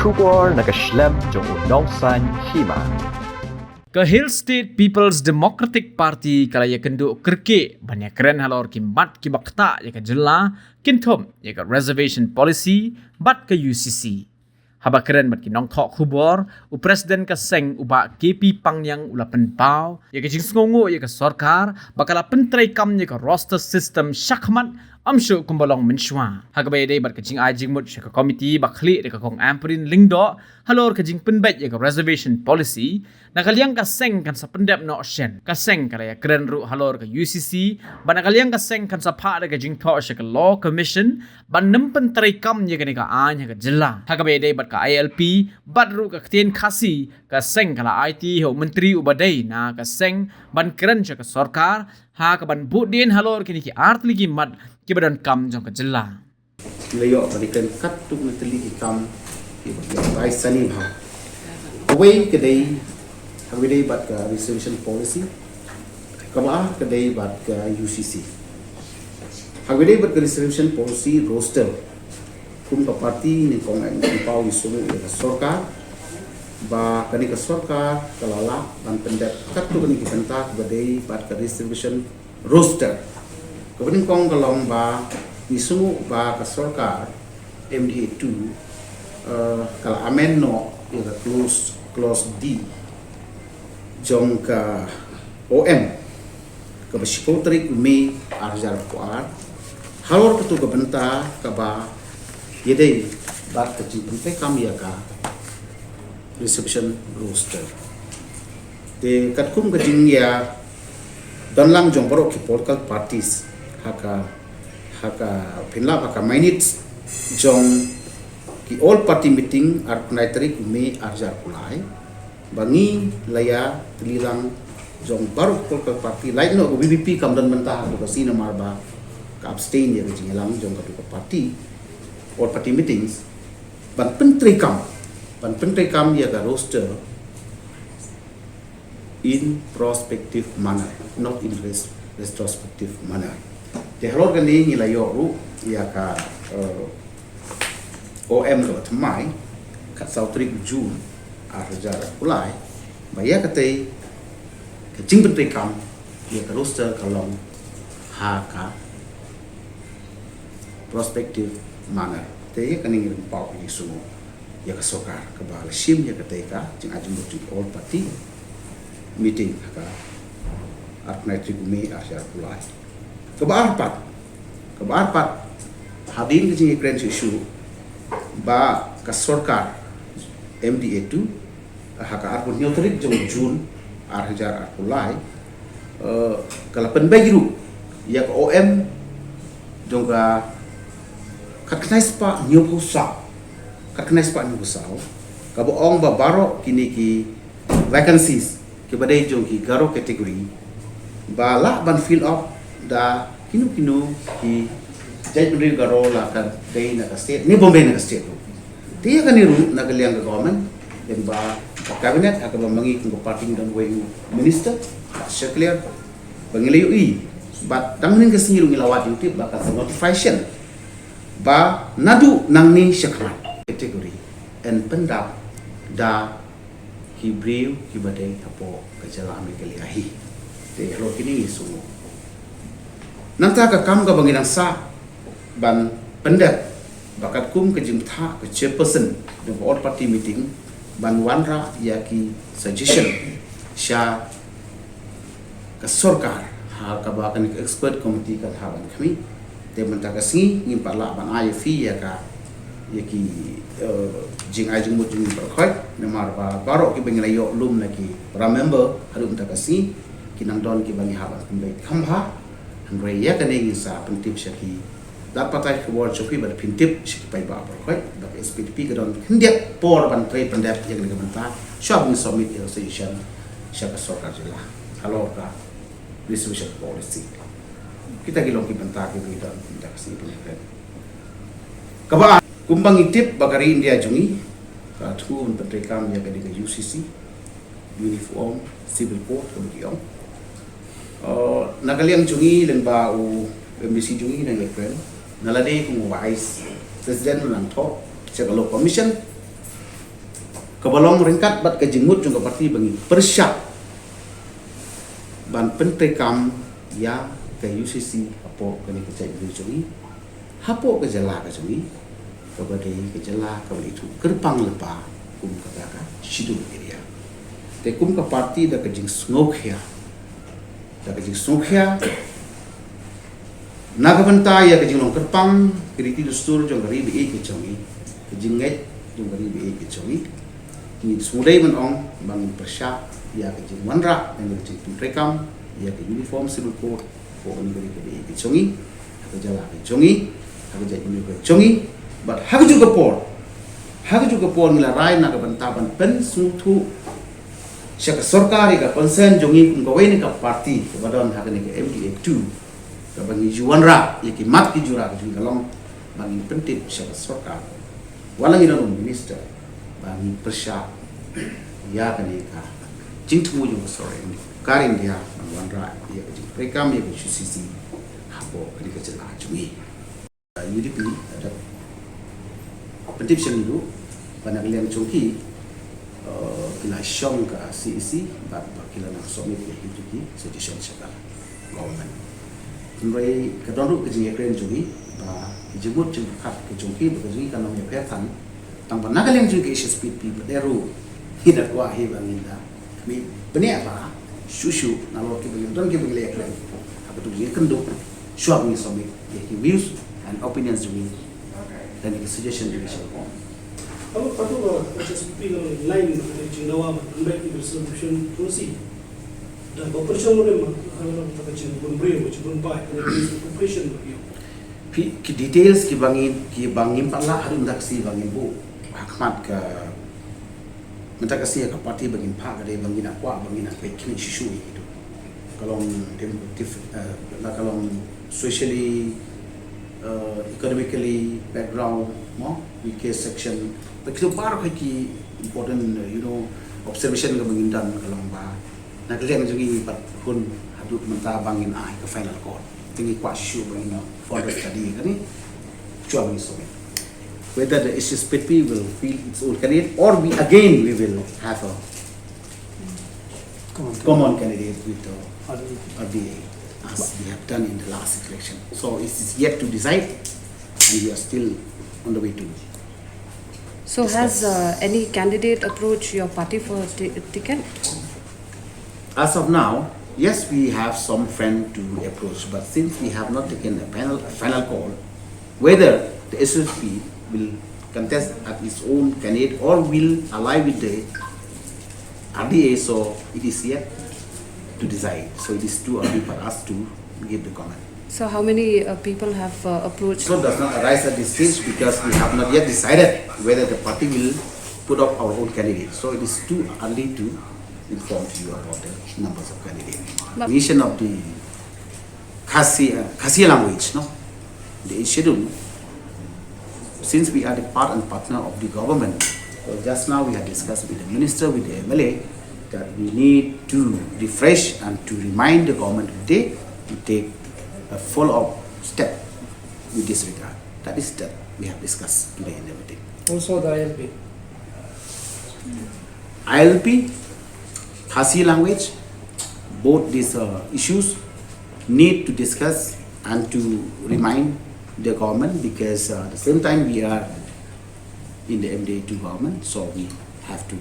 Kubor nakaslem jong unongsan hima. Ke Hill State People's Democratic Party kalaya kendo kerke banyak keren halor kimbat kibakta ya ke jela kintom ya ke reservation policy bat ke UCC. Haba keren bat kinong thok khubor u presiden ka seng uba KP pangyang ula penpau ya ke jingsngongo ya ke sarkar bakala pentrai kam ya ke roster system syakmat amshu kumbalong menshwa. Hagabay day bat ke jing ajing mut ya ke komiti bakli ya ke kong amperin lingdo halor ke jing penbet ya ke reservation policy nakaliang ka seng kan sa pendap no shen ka seng kalaya keren ru halor ke UCC ban nakaliang ka seng kan sa pa ya ke jing thok ya ke law commission ban nem pentrai kam ya ke ni ka an ya ke jela. Hagabay day bat ka ILP badru ka ktien khasi ka seng kala IT ho menteri ubadai na ka seng ban keren cha ka sarkar ha ka ban budin halor kini ki art ligi mat ki badan kam jong ka jela. Layo balikan katuk na tali ikam ay sanim ha. Away kadai hagway bat ka resolution policy kama kadai bat ka UCC. Hagway bat ka resolution policy roster kum ka parti ni kong ang pau isumu ka sarkar ba kani ka sarkar kalala ban pendet katuk ni kibenta kadai bat ka resolution roster. Kemudian kong kalong ba isumu ba ka sarkar MDA 2 kala amen no ya clause D jong ka OM ka basipotri kumi arjar kuar halor ketu ka benta ka ba yede bat ka jibente kami ya ka reception roster de katkum ka jingya danlang jong borok ki political parties haka pinla haka minutes jong ki all party meeting ar naitari kumi arjar kulai bangi laya telilang jong baru political party lain no BBP kam dan mentah ko sina marba ka abstain ya jingelang jong ka party all party meetings ban pentri kam ya ka roster in prospective manner not in retrospective manner de halor gani ni layo ru ya ka OM lo tmai kat sautri Jun arjar ulai baya katai ke jing pentri kam ya ka roster kalong ha ka prospective manner te kaning pau ni sumo ya ka sokar ka bal sim ya katai ka jing ajung tu all party meeting ka arnai trigumi arjar ulai kebarpat hadir ke jing kren isu ba ka sarkar MDA 2 haka arpun nyotrik jong Jun arjar ulai kala penbagiru ya ka OM jong ka katnais pa nyupusa ka boong ba baro kini ki vacancies ke badai jong ki garo kategori bala ban fill up da kinu ki jai pendiri garo la kan dei na ka state ni Bombay na ka state dia kan niru na kaliang government dan ba cabinet akan memangi ko party dan way minister clear bangilayo but dangnin ka singiru ngilawat yung tip baka notification ba nadu nang ni syakrat kategori and pendap da hibriu kibadai apo kajala amikaliahi de lo kini sumo nanta ka kam ka banginang sa ban pendet bakat kum ke jimtha ke chairperson de all party meeting ban wanra yaki suggestion sha ka sarkar ha ka ba kan expert committee ka haban kami de menta ka singi ngim pala ban IFI ya ka yaki jing ajing mut jing berkhoi namar ba baro ki bengilayo lum lagi remember harum ta ka singi kinang don ki bangi haban kumbai khamha handre ya ka ne sa pentip syaki dapat patai ke ward choki bar pintip syaki pai ba berkhoi ba SPP ka don hindia por ban trade pendap yang ni benta shop ni submit solution syaka sarkar jela halor ka resolution policy kita gilong ki benta ki dan tindak sini penyekat kaba kumbang itip bagari India jungi ka thu pentrikam ya ka di UCC uniform civil code kemudian nakaliang jungi dan bau MBC jungi dan lekren nalade kung vice president ng to sa law commission Kebalong ringkat bat ke jenggut jong ke parti bangi persyak ban pentrekam ya ke UCC apo ke ni kecai beli curi hapo ke jala ke curi kepada ke jala ke beli itu kerpang lepa kum kata ka sidul area te kum ke parti da ke jing snokya nagabanta ya ke jing long kerpang kriti dustur jong gari bi ke curi ke jinget jong gari bi ke curi ni sudai man ong bang persyak ya ke jing wanra yang ke jing pentrekam ya ke uniform civil code ko ni gari ke chongi ke jala ke chongi ke jai ni ke chongi but hak juga por ngila rai na ka bantaban pen sutu syak sarkar ka konsen jongi kum gawai ni ka parti ke badon hak ni ke MDA 2 ka bangi juwanra ya ki mat ki jura ke galong bangi pentit syak sarkar walang ina minister bangi persyak ya ka ni ka jingtu yung sorry ni karin dia wanra ya ke rekam ya ke UCC hapo ni ke jela jongi UDP ada petition itu pada kalian congki kila syong ke CEC bat kila nak submit ke UDP sedition syakal government mulai kedonru ke jeng ekren congki ba jebut jeng kat ke congki bekerja kan namanya petan tang pada kalian juga SSPP berdero hidat wahi banginda kami benih apa susu nalor ke bagi don ke bagi ekren apa tu dia kenduk syuab ni submit ya views and opinions juga dan ke suggestion juga syakal Apa SSP ng line na jinawa back in resolution proceed. Dan operation mo rin halaman ng kachin bunbri mo chibun pa operation mo yun. Ki details ki bangin pala harun daksi bangin bu hakmat ka minta kasih ka parti bangin pa ka bangin akwa bangin akwa kini shishu itu. Kalau kalau socially economically background mo weak section begitu baru ki important observation ka bangin dan kalau ba na kalian juga pat kun hadut menta bangin ke final call tinggi kwa shu bangin for the study kan cua bangin so whether the SSPP will feel its own candidate or we will have a common candidate with the RDA as we have done in the last election. So it is yet to decide and we are still on the way to. So has any candidate approached your party for ticket? As of now, yes, we have some friend to approach, but since we have not taken a final call, whether the SSP will contest at its own candidate or will ally with the RDA, so it is yet to decide. So it is too early for us to give the comment. So how many people have approached? So does not arise at this stage because we have not yet decided whether the party will put up our own candidate. So it is too early to inform you about the numbers of candidates. Nation of the Khasi language, no, the schedule. Since we are the part and partner of the government, so just now we have discussed with the minister, with the MLA, that we need to refresh and to remind the government today to take a follow-up step with this regard. That is that we have discussed today and everything. Also the ILP. ILP, Khasi language, both these issues need to discuss and to remind the government because at the same time we are in the MDA2 government, so we have to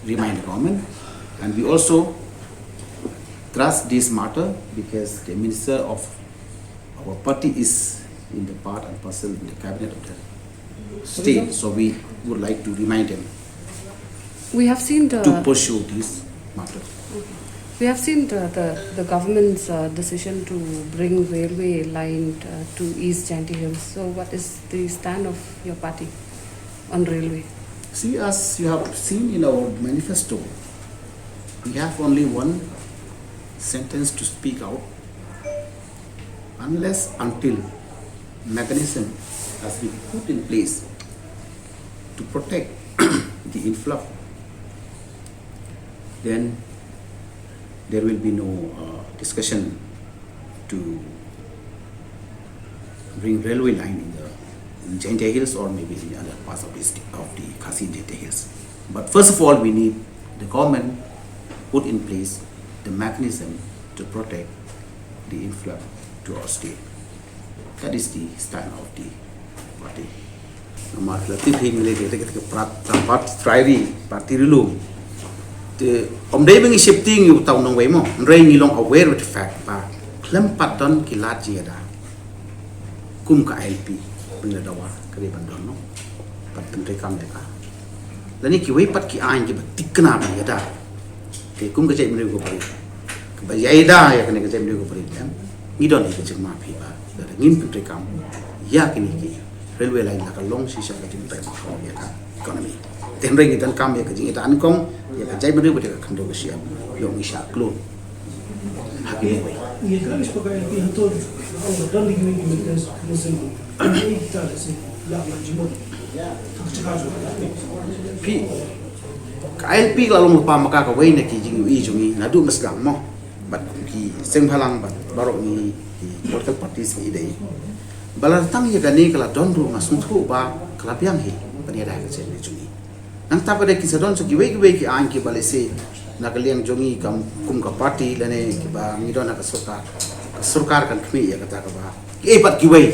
remind the government, and we also trust this matter because the minister of our party is in the part and parcel in the cabinet of the state, so we would like to remind them We have seen to the pursue this matter. the government's decision to bring railway line to East Jaintia Hills. So what is the stand of your party on railway? See, as you have seen in our manifesto, we have only one sentence to speak out. Unless until mechanism has been put in place to protect the influx, then there will be no discussion to bring railway line in Jaintia Hills or maybe in other parts of the Khasi Jaintia Hills. But first of all, we need the government put in place the mechanism to protect the influx to our state. That is the stand of the party. Nomor relatif hingga kita parti parti dulu. The day being shifting you tahu nong way mo. Ray ni long aware of the fact that klem pattern kilat jeda. Kum ka LP benda dawa kari bandon no. Pat menteri kam deka. Lani ki way pat ki ain ki batik kena benda dah. Ke kum kerja menteri ko pari. Kebayai dah ya kena kerja menteri ko pari kan. Ngidon ni kerja maafi ba. Dari ngin menteri kam. Ya kini ki railway line la ka long sisa ka jim tai ma ko ya ka economy. Tenreng itan kam ya kerja itan kong ya kerja menteri ko deka kando siap. Yung isya klon. Hakim way. Ia kan sebagai LP hantu orang dan lagi maintenance musim ini kita sih yang majmuk cakap Pi KLP lalu lupa maka kawai nak kijing ui jungi nadu mesgang mo bat ki seng halang bat barok ni political parties ni dei balar tang ya gani kala dondu ngasung thu ba kala piang hi pani ada ke chen jungi nang ta pada kisah don so ki wei ki an ki bale se nakaliang jungi kam kum ka party lane ki ba ngidon ka surkar kan kmi ya kata ka ba ki pat ki wei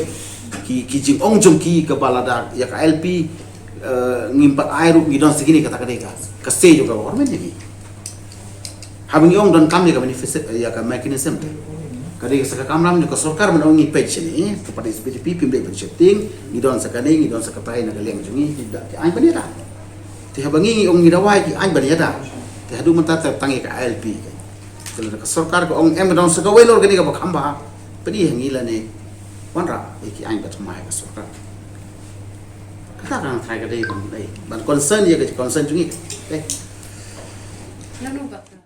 ki jing ong jung ki ka balada ya ka LP ngimpat air ngidon segini kata ka kasi juga government ni habang yung don kami ka manifest ya ka mechanism kadai sa kamram ni ka sarkar man ngi page ni kepada SPDP pimble budgeting ngidon sa kanai ngidon sa kapay na kaleng jungi tidak ay banira ti habang ngi ong ngidawai ki ay banira ti hadu mata tangi ka LP kalau ka sarkar ko ong don sa kawai lor gani ka bakamba pedi ngila ni wanra ki ay ka tumay ka sarkar kata kan try kadai ban concern ya ka concern jungi Lalu Pak